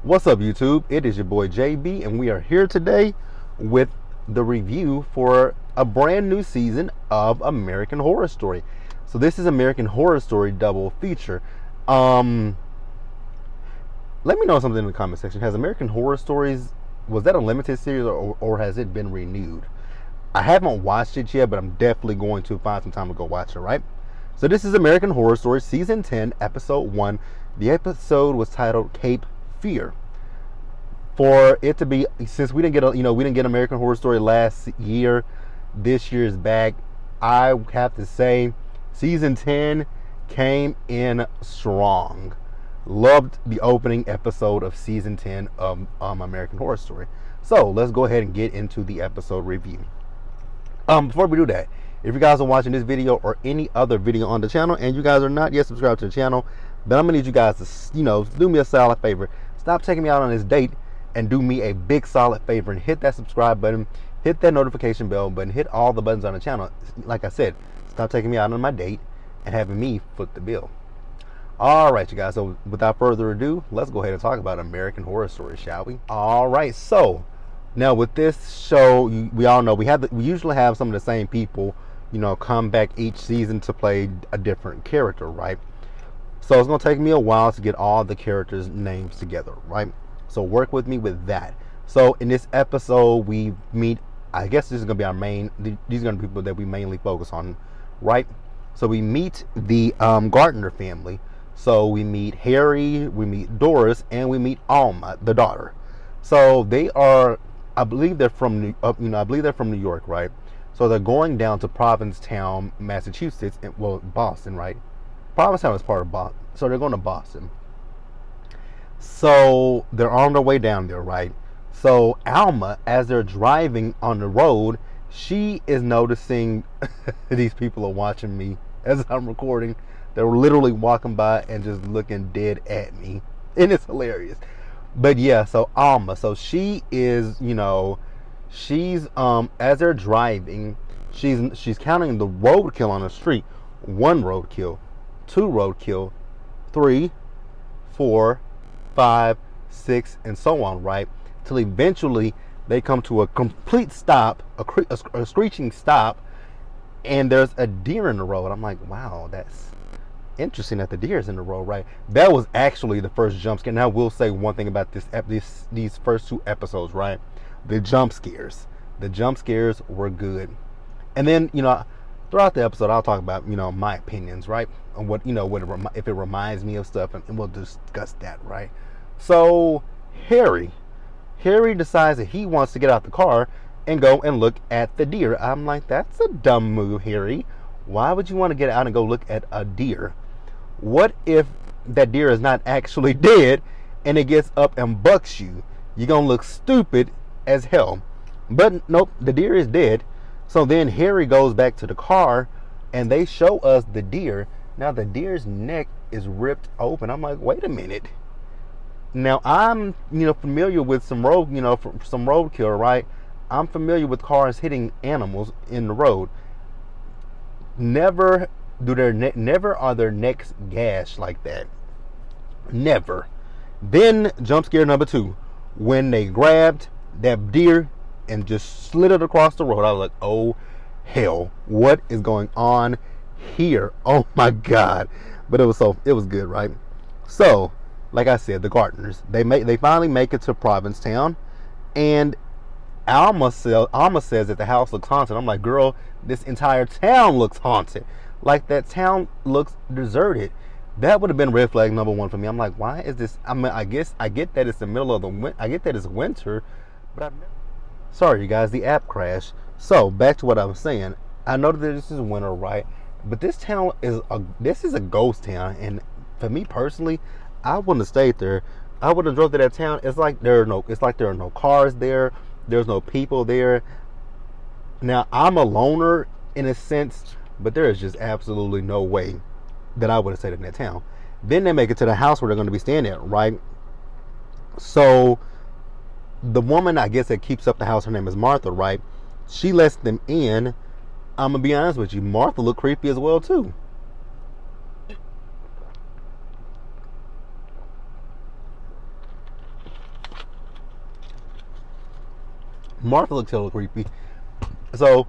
What's up, YouTube? It is your boy JB, and we are here today with the review for a brand new season of American Horror Story. So this is American Horror Story double feature. Let me know something in the comment section. Has American Horror Stories, was that a limited series, or has it been renewed? I haven't watched it yet, but I'm definitely going to find some time to go watch it, right? So this is American Horror Story season 10, episode 1. The episode was titled Cape Fear. For it to be, since we didn't get American Horror Story last year, this year's back, I have to say season 10 came in strong. Loved the opening episode of season 10 of American Horror Story. So let's go ahead and get into the episode review. Before we do that, if you guys are watching this video or any other video on the channel and you guys are not yet subscribed to the channel, then I'm gonna need you guys to, do me a solid favor. Stop taking me out on this date and do me a big solid favor and hit that subscribe button, hit that notification bell button, hit all the buttons on the channel. Like I said, stop taking me out on my date and having me foot the bill. All right, you guys. So without further ado, let's go ahead and talk about American Horror Story, shall we? All right. So now with this show, we all know we usually have some of the same people, come back each season to play a different character, right? So it's gonna take me a while to get all the characters' names together, right? So work with me with that. So in this episode, we meet, I guess this is gonna be our main, these are gonna be people that we mainly focus on, right? So we meet the Gardner family. So we meet Harry, we meet Doris, and we meet Alma, the daughter. So they are, I believe they're from New York, right? So they're going down to Provincetown, Massachusetts, Boston, right? Provincetown is part of Boston, so they're going to Boston. So they're on their way down there, right? So Alma, as they're driving on the road, she is noticing these people are watching me as I'm recording. They're literally walking by and just looking dead at me, and it's hilarious. But yeah, so Alma, so she is, she's as they're driving, she's counting the roadkill on the street. 1 roadkill, 2 roadkill, 3, 4, 5, 6, and so on, right? Till eventually they come to a complete stop, a screeching stop, and there's a deer in the road. I'm like, wow, that's interesting that the deer is in the road, right? That was actually the first jump scare. Now I will say one thing about these first 2 episodes, right? The jump scares were good. And then, throughout the episode, I'll talk about, my opinions, right? On what, if it reminds me of stuff, and we'll discuss that, right? So Harry decides that he wants to get out the car and go and look at the deer. I'm like, that's a dumb move, Harry. Why would you want to get out and go look at a deer? What if that deer is not actually dead and it gets up and bucks you? You're going to look stupid as hell. But nope, the deer is dead. So then Harry goes back to the car and they show us the deer. Now the deer's neck is ripped open. I'm like, wait a minute. Now I'm, familiar with some roadkill, right? I'm familiar with cars hitting animals in the road. Never are their necks gashed like that. Never. Then jump scare number 2, when they grabbed that deer and just slid it across the road. I was like, oh hell, what is going on here? Oh my god. But it was good, right? So like I said, the Gardners, they finally make it to Provincetown, and Alma says that the house looks haunted. I'm like, girl, this entire town looks haunted. Like, that town looks deserted. That would have been red flag number 1 for me. I'm like, why is this? I mean, I get that it's the middle of the winter. I get that it's winter, but sorry, you guys, the app crashed. So back to what I was saying. I know that this is winter, right? But this town is a ghost town, and for me personally, I wouldn't have stayed there. I would have drove to that town. It's like there are no cars there. There's no people there. Now, I'm a loner in a sense, but there is just absolutely no way that I would have stayed in that town. Then they make it to the house where they're going to be staying at, right? So the woman, I guess, that keeps up the house, her name is Martha, right? She lets them in. I'm going to be honest with you, Martha looked creepy as well, too. Martha looks hella creepy. So,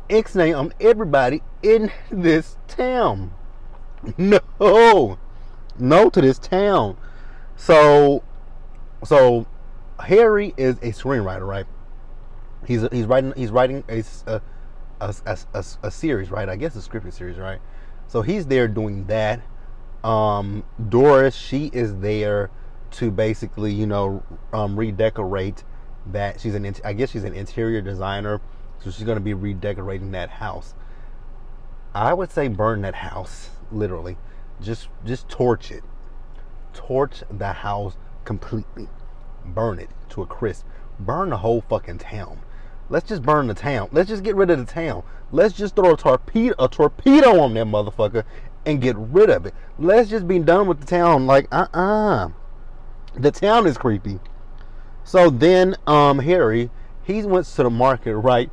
ixnay on everybody in this town. No, no to this town. So Harry is a screenwriter, right? He's writing a series, right? I guess a scripted series, right? So he's there doing that. Doris, she is there to basically, redecorate that. I guess she's an interior designer, so she's going to be redecorating that house. I would say burn that house, literally. Just torch it. Torch the house completely. Burn it to a crisp. Burn the whole fucking town. Let's just burn the town. Let's just get rid of the town. Let's just throw a torpedo on that motherfucker and get rid of it. Let's just be done with the town. Like, the town is creepy. So then, Harry, he went to the market, right?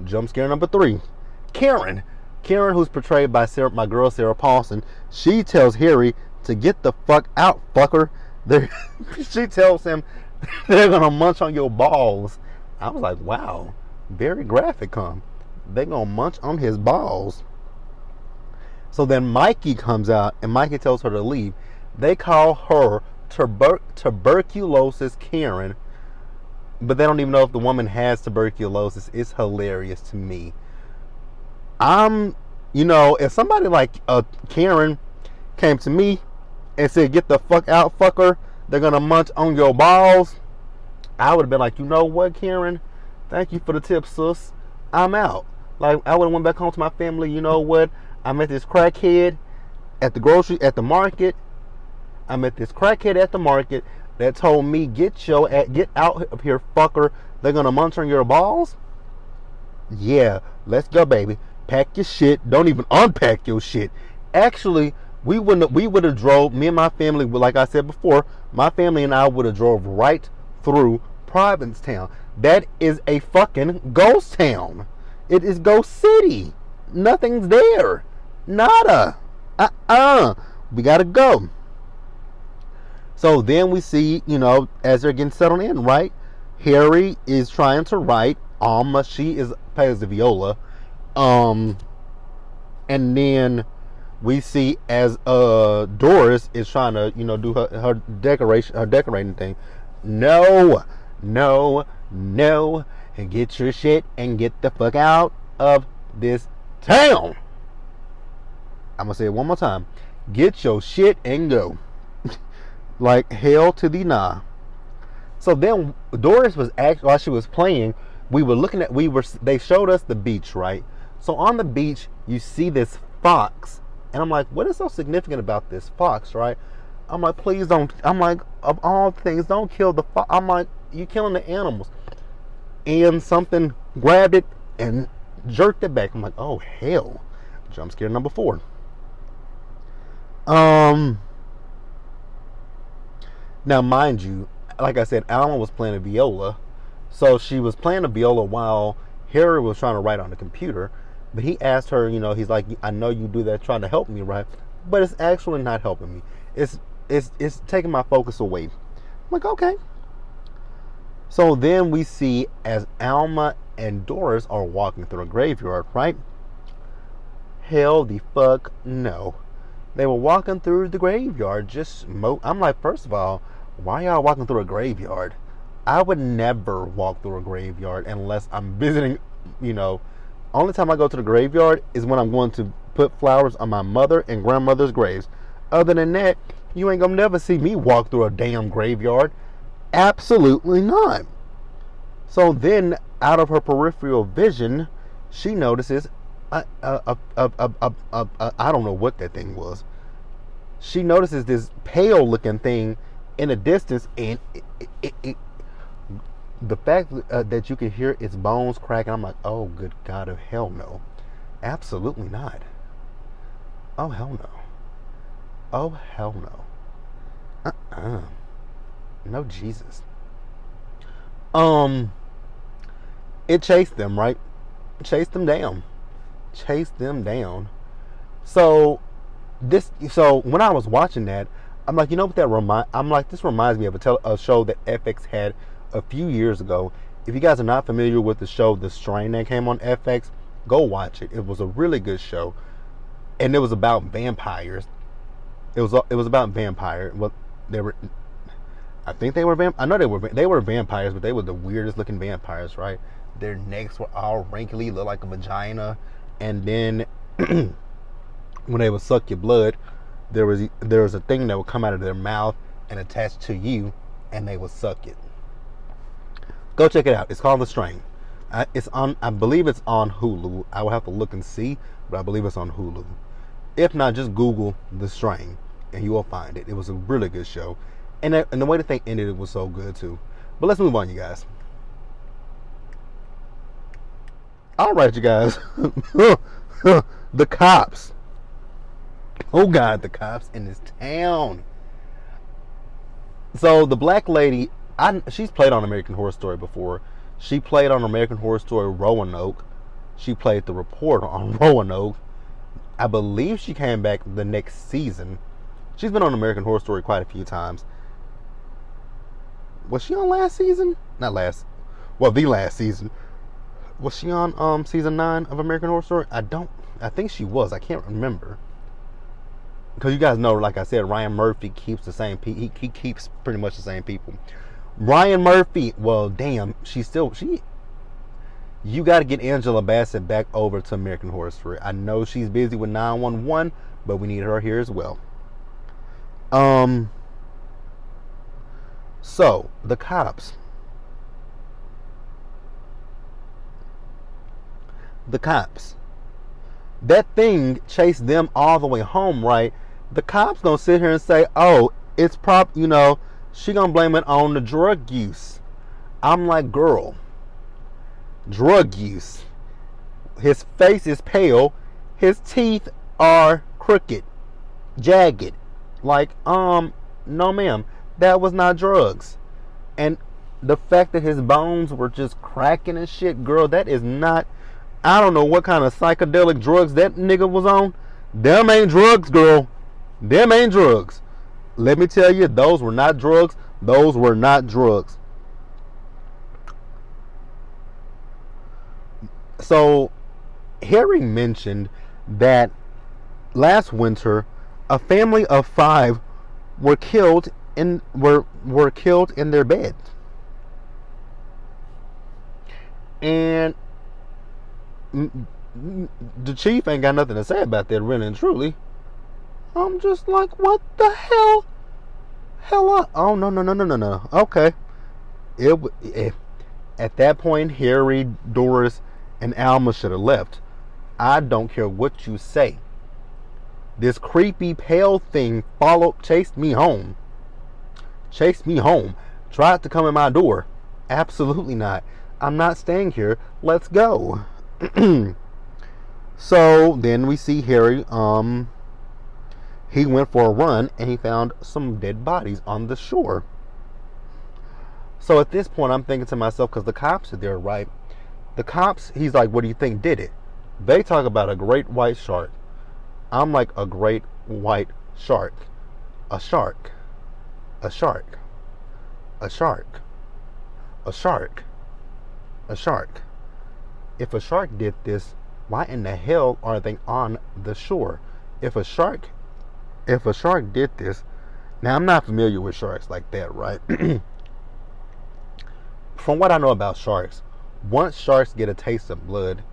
Jump scare number 3. Karen, who's portrayed by my girl Sarah Paulson, she tells Harry to get the fuck out, fucker. She tells him they're gonna munch on your balls. I was like, wow, very graphic, huh? They're gonna munch on his balls. So then Mikey comes out and Mikey tells her to leave. They call her tuberculosis Karen, but they don't even know if the woman has tuberculosis. It's hilarious to me. If somebody like Karen came to me and said, get the fuck out, fucker, they're gonna munch on your balls, I would have been like, you know what, Karen? Thank you for the tip, sis. I'm out. Like, I would have went back home to my family. You know what? I met this crackhead at the market. I met this crackhead at the market that told me, get out of here, fucker. They're gonna munch on your balls. Yeah, let's go, baby. Pack your shit. Don't even unpack your shit. Actually, we would have drove. Me and my family, like I said before, my family and I would have drove right through Provincetown. That is a fucking ghost town. It is Ghost City. Nothing's there. Nada. We gotta go. So then we see, as they're getting settled in, right? Harry is trying to write. Alma, she plays the viola. And then we see as Doris is trying to, do her decorating thing. No, and get your shit and get the fuck out of this town. I'm gonna say it one more time. Get your shit and go. Like hell to the nah. So then Doris was actually, while she was playing, they showed us the beach, right? So on the beach you see this fox, and I'm like, what is so significant about this fox, right? I'm like, please don't. I'm like, of all things, don't kill the fox. I'm like, you killing the animals. And something grabbed it and jerked it back. I'm like, oh hell. Jump scare number 4. Now mind you, like I said, Alma was playing a viola. So she was playing a viola while Harry was trying to write on the computer. But he asked her, he's like, I know you do that trying to help me, right? But it's actually not helping me. It's taking my focus away. I'm like, okay. So then we see as Alma and Doris are walking through a graveyard, right? Hell the fuck no. They were walking through the graveyard, I'm like, first of all, why y'all walking through a graveyard? I would never walk through a graveyard unless I'm visiting, only time I go to the graveyard is when I'm going to put flowers on my mother and grandmother's graves. Other than that, you ain't gonna never see me walk through a damn graveyard. Absolutely not. So then, out of her peripheral vision, she notices I don't know what that thing was. She notices this pale looking thing in the distance, and the fact that you can hear its bones cracking, I'm like, oh good God of hell no. Absolutely not. Oh hell no. Oh hell no. No Jesus. It chased them, right? Chased them down. So when I was watching that, I'm like, you know what that this reminds me of a show that FX had a few years ago. If you guys are not familiar with the show The Strain that came on FX, go watch it. It was a really good show, and it was about vampires. It was about vampire. Well, they were. I think they were I know they were vampires, but they were the weirdest looking vampires, right? Their necks were all wrinkly, looked like a vagina, and then when they would suck your blood, there was a thing that would come out of their mouth and attach to you, and they would suck it. Go check it out. It's called The Strain. It's on. I believe it's on Hulu. I will have to look and see, but I believe it's on Hulu. If not, just Google The Strain, and you will find it. It was a really good show, and the way the thing ended, it was so good too. But let's move on, you guys. All right, you guys. The cops. Oh God, the cops in this town. So the black lady, she's played on American Horror Story before. She played on American Horror Story Roanoke. She played the reporter on Roanoke. I believe she came back the next season. She's been on American Horror Story quite a few times. Was she on last season? Not last. Well, the last season. Was she on season 9 of American Horror Story? I think she was. I can't remember. Because you guys know, like I said, Ryan Murphy keeps the same people. He keeps pretty much the same people. Ryan Murphy, well, damn, you got to get Angela Bassett back over to American Horror Story. I know she's busy with 911, but we need her here as well. So, the cops. That thing chased them all the way home, right? The cops gonna sit here and say, oh, it's she gonna blame it on the drug use. I'm like, girl, drug use. His face is pale. His teeth are crooked, jagged. Like, no ma'am, that was not drugs. And the fact that his bones were just cracking and shit, girl, that is not, I don't know what kind of psychedelic drugs that nigga was on. Them ain't drugs, girl. Them ain't drugs. Let me tell you, those were not drugs. Those were not drugs. So, Harry mentioned that last winter, a family of 5 were killed in their bed. And the chief ain't got nothing to say about that, really and truly. I'm just like, what the hell? Oh, no. Okay. At that point, Harry, Doris, and Alma should have left. I don't care what you say. This creepy pale thing chased me home. Tried to come in my door. Absolutely not. I'm not staying here. Let's go. So then we see Harry, he went for a run and he found some dead bodies on the shore. So at this point I'm thinking to myself, because the cops are there, right? The cops, he's like, what do you think did it? They talk about a great white shark. I'm like, a great white shark. A shark. A shark. A shark. A shark. A shark. If a shark did this, why in the hell are they on the shore? If a shark did this, now I'm not familiar with sharks like that, right? From what I know about sharks, once sharks get a taste of blood,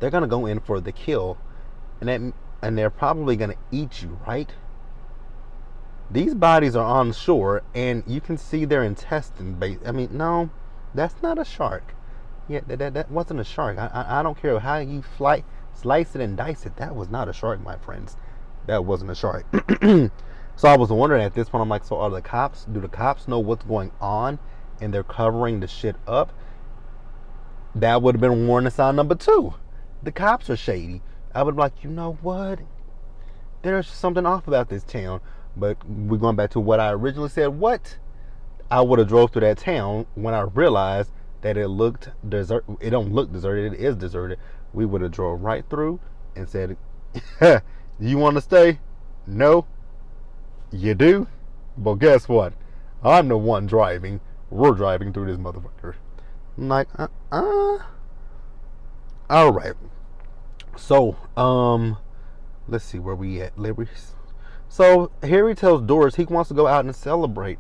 they're gonna go in for the kill, and they're probably gonna eat you, right? These bodies are on shore, and you can see their intestine base. I mean, no, that's not a shark. Yeah, that wasn't a shark. I don't care how you slice it and dice it. That was not a shark, my friends. That wasn't a shark. So I was wondering at this point, I'm like, so do the cops know what's going on and they're covering the shit up? That would have been warning sign number 2. The cops are shady. I would be like, you know what? There's something off about this town. But we're going back to what I originally said. What? I would have drove through that town when I realized that it looked desert. It don't look deserted. It is deserted. We would have drove right through and said, you want to stay? No. You do? But guess what? I'm the one driving. We're driving through this motherfucker. I'm like, all right. So, let's see where we at. So Harry tells Doris he wants to go out and celebrate.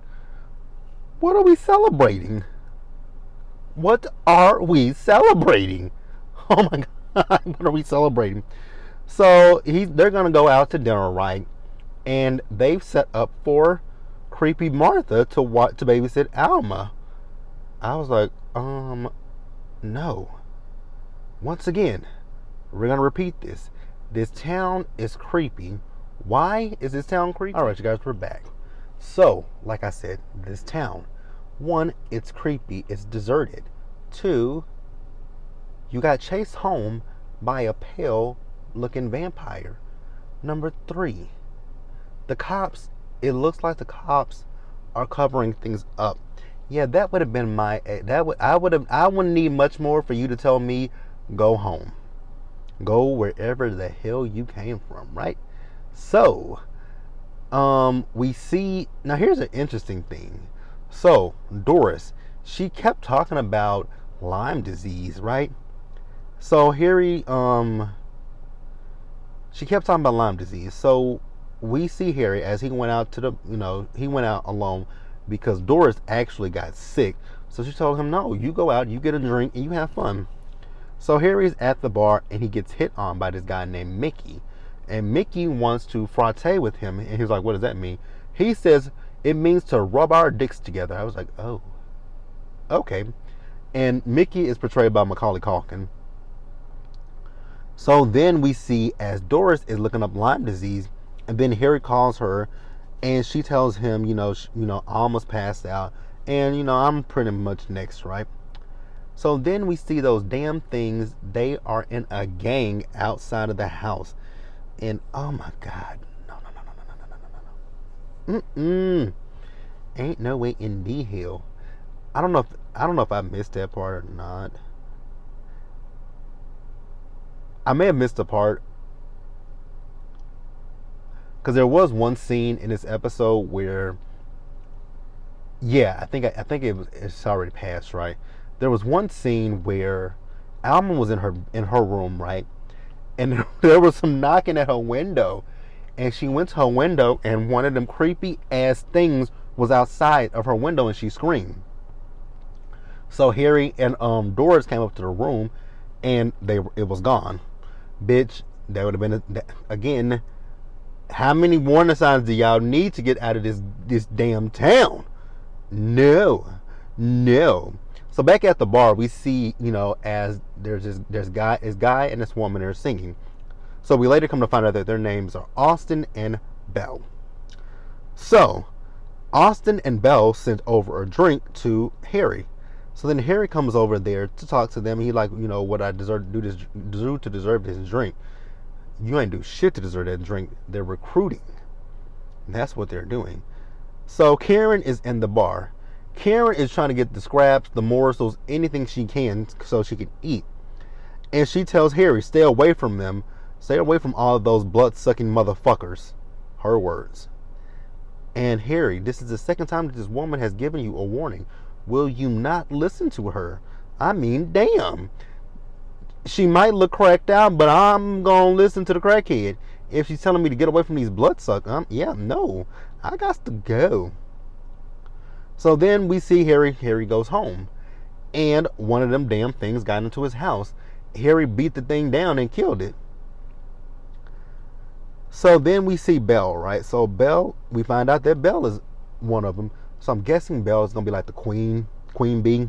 What are we celebrating? What are we celebrating? Oh my God, what are we celebrating? So they're gonna go out to dinner, right? And they've set up for creepy Martha to babysit Alma. I was like, no. Once again, we're gonna repeat this. This town is creepy. Why is this town creepy? All right, you guys, we're back. So, like I said, this town. 1, it's creepy. It's deserted. 2, you got chased home by a pale-looking vampire. Number 3, the cops. It looks like the cops are covering things up. Yeah, that would have been I wouldn't need much more for you to tell me, go home. Go wherever the hell you came from, right? So, we see, now here's an interesting thing. So, Doris, she kept talking about Lyme disease, right? So Harry, she kept talking about Lyme disease. So we see Harry as he went out he went out alone because Doris actually got sick. So she told him, no, you go out, you get a drink, and you have fun. So Harry's at the bar and he gets hit on by this guy named Mickey. And Mickey wants to frater with him. And he's like, what does that mean? He says, it means to rub our dicks together. I was like, oh, okay. And Mickey is portrayed by Macaulay Culkin. So then we see as Doris is looking up Lyme disease, and then Harry calls her, and she tells him, I almost passed out, and I'm pretty much next, right? So then we see those damn things. They are in a gang outside of the house, and oh my God, no. Ain't no way in the hell. I don't know if I missed that part or not. I may have missed a part because there was one scene in this episode where, yeah, I think it's already passed, right? There was one scene where Alma was in her room, right? And there was some knocking at her window, and she went to her window, and one of them creepy ass things was outside of her window, and she screamed. So Harry and Doris came up to the room, and it was gone. Bitch, that would have been again. How many warning signs do y'all need to get out of this damn town? No. So back at the bar, we see, as there's guy and this woman are singing. So we later come to find out that their names are Austin and Belle. So Austin and Belle sent over a drink to Harry. So then Harry comes over there to talk to them. He like, what I do to deserve this drink. You ain't do shit to deserve that drink. They're recruiting. That's what they're doing. So Karen is in the bar. Karen is trying to get the scraps, the morsels, anything she can so she can eat. And she tells Harry, stay away from them. Stay away from all of those blood-sucking motherfuckers. Her words. And Harry, this is the second time that this woman has given you a warning. Will you not listen to her? I mean, damn. She might look cracked out, but I'm going to listen to the crackhead. If she's telling me to get away from these bloodsuckers, no. I got to go. So then we see Harry. Harry goes home. And one of them damn things got into his house. Harry beat the thing down and killed it. So then we see Belle, right? So Belle, we find out that Belle is one of them. So I'm guessing Belle is going to be like the queen bee.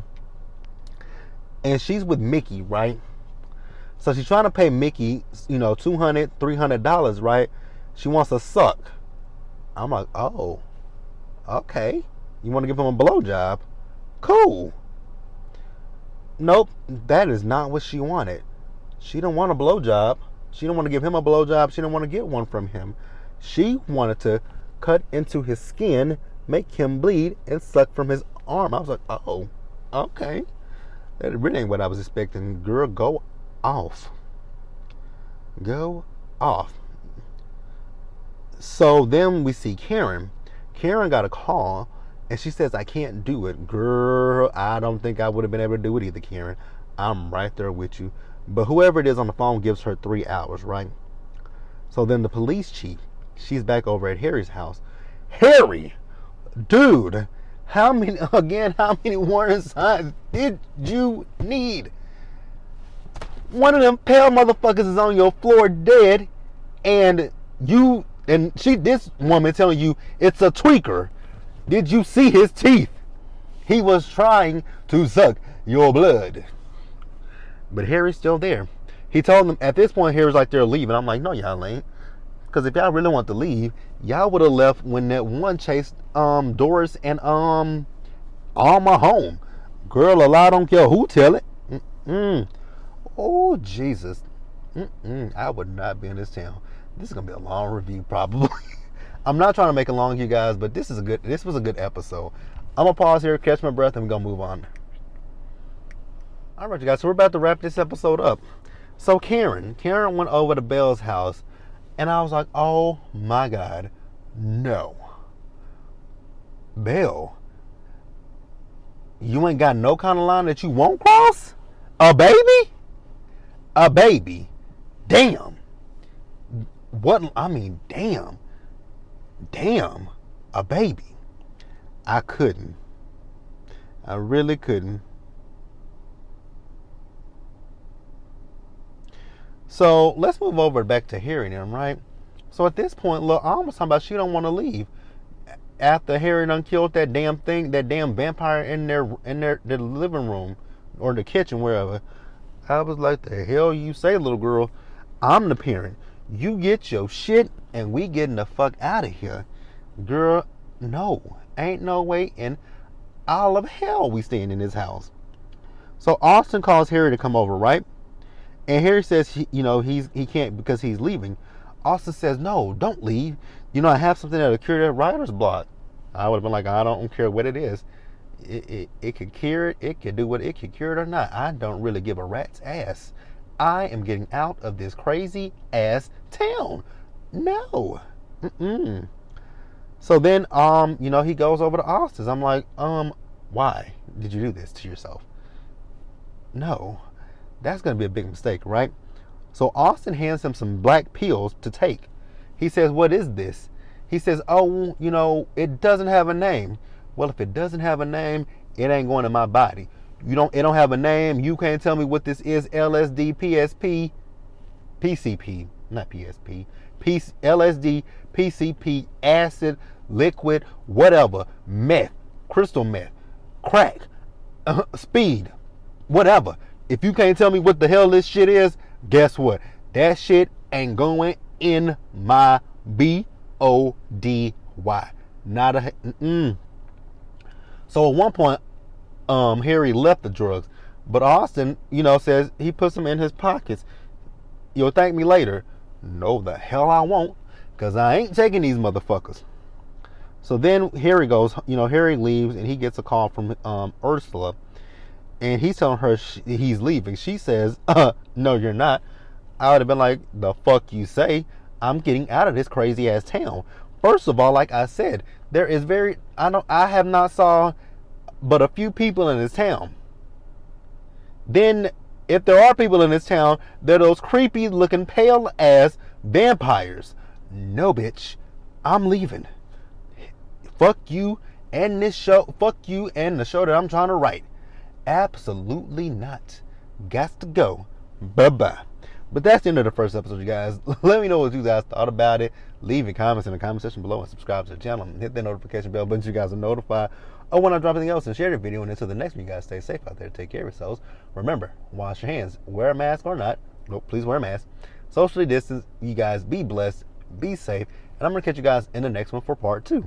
And she's with Mickey, right? So she's trying to pay Mickey, $200, $300, right? She wants a suck. I'm like, oh, okay. You want to give him a blowjob? Cool. Nope, that is not what she wanted. She didn't want a blowjob. She didn't want to give him a blowjob. She didn't want to get one from him. She wanted to cut into his skin, make him bleed, and suck from his arm. I was like, oh, okay. That really ain't what I was expecting. Girl, go off. Go off. So then we see Karen. Karen got a call, And she says, I can't do it. Girl, I don't think I would have been able to do it either, Karen. I'm right there with you. But whoever it is on the phone gives her 3 hours, right? So then the police chief, she's back over at Harry's house. Harry, dude, how many warning signs did you need? One of them pale motherfuckers is on your floor dead, and this woman telling you it's a tweaker. Did you see his teeth? He was trying to suck your blood. But Harry's still there. He told them, at this point, Harry's like, they're leaving. I'm like, no, y'all ain't. Because if y'all really want to leave, y'all would have left when that one chased Doris and Alma home. Girl, a lie don't care who tell it. Oh, Jesus. I would not be in this town. This is going to be a long review, probably. I'm not trying to make it long, you guys, but this was a good episode. I'm going to pause here, catch my breath, and we're going to move on. All right, you guys, so we're about to wrap this episode up. So Karen went over to Belle's house, and I was like, oh my God, no. Belle, you ain't got no kind of line that you won't cross? A baby? A baby. Damn. Damn. Damn. A baby. I couldn't. I really couldn't. So let's move over back to Harry then, right? So at this point, look, I was talking about she don't want to leave. After Harry done killed that damn thing, that damn vampire in their living room or the kitchen, wherever. I was like, the hell you say, little girl? I'm the parent. You get your shit and we getting the fuck out of here. Girl, no. Ain't no way in all of hell we staying in this house. So Austin calls Harry to come over, right? And Harry says, he can't because he's leaving. Austin says, no, don't leave. I have something that'll cure that writer's block. I would have been like, I don't care what it is. It could cure it. It could do what it could cure it or not. I don't really give a rat's ass. I am getting out of this crazy ass town. No. So then, he goes over to Austin. I'm like, why did you do this to yourself? No. That's going to be a big mistake, right? So Austin hands him some black pills to take. He says, what is this? He says, oh, it doesn't have a name. Well, if it doesn't have a name, it ain't going in my body. It don't have a name. You can't tell me what this is. LSD, PSP, PCP, not PSP, LSD, PCP, acid, liquid, whatever, meth, crystal meth, crack, speed, whatever. If you can't tell me what the hell this shit is, guess what? That shit ain't going in my BODY. Not a. So at one point, Harry left the drugs, but Austin, says he puts them in his pockets. You'll thank me later. No, the hell I won't, because I ain't taking these motherfuckers. So then Harry goes, Harry leaves and he gets a call from Ursula. And he's telling her he's leaving. She says, no, you're not. I would have been like, the fuck you say? I'm getting out of this crazy ass town. First of all, like I said, I have not saw but a few people in this town. Then, if there are people in this town, they're those creepy looking pale ass vampires. No, bitch. I'm leaving. Fuck you and this show. Fuck you and the show that I'm trying to write. Absolutely not. Got to go. Bye-bye. But that's the end of the first episode, you guys. Let me know what you guys thought about it. Leave your comments in the comment section below and subscribe to the channel. And hit that notification bell button so you guys are notified of when I drop anything else, and share the video. And until the next one, you guys stay safe out there. Take care of yourselves. Remember, wash your hands. Wear a mask or not. Nope, please wear a mask. Socially distance. You guys be blessed. Be safe. And I'm going to catch you guys in the next one for part 2.